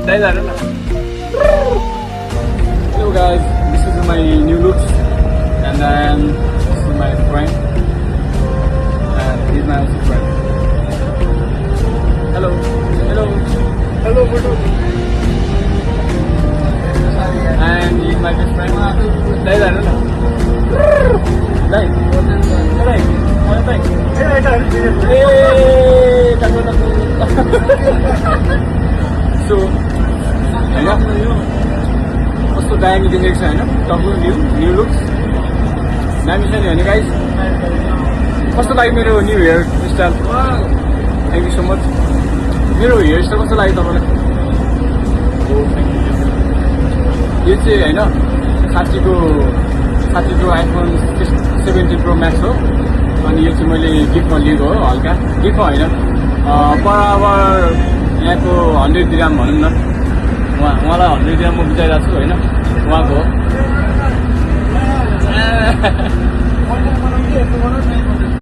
Hello guys, this is my new looks, and then this is my friend, and he's my also friend. Hello, hello, hello, photo. And he's my best friend. So, कस्तो दामी देखेको छ होइन टक्लु new looks दामी छ नि होइन guys कस्तो लाग्यो मेरो new hairstyle thank you so much मेरो हेयर स्टाइल कस्तो लाग्यो तपाईँलाई यो चाहिँ होइन साथीको आइफोन 17 प्रो म्याक्स हो अनि यो चाहिँ मैले गिफ्टमा लिएको हो हल्का गिफ्टमा होइन पर आवर यहाँको 100 दिराम भनौँ न उहाँलाई 100 दिराम म बुझाइरहेको छु होइन उहाँको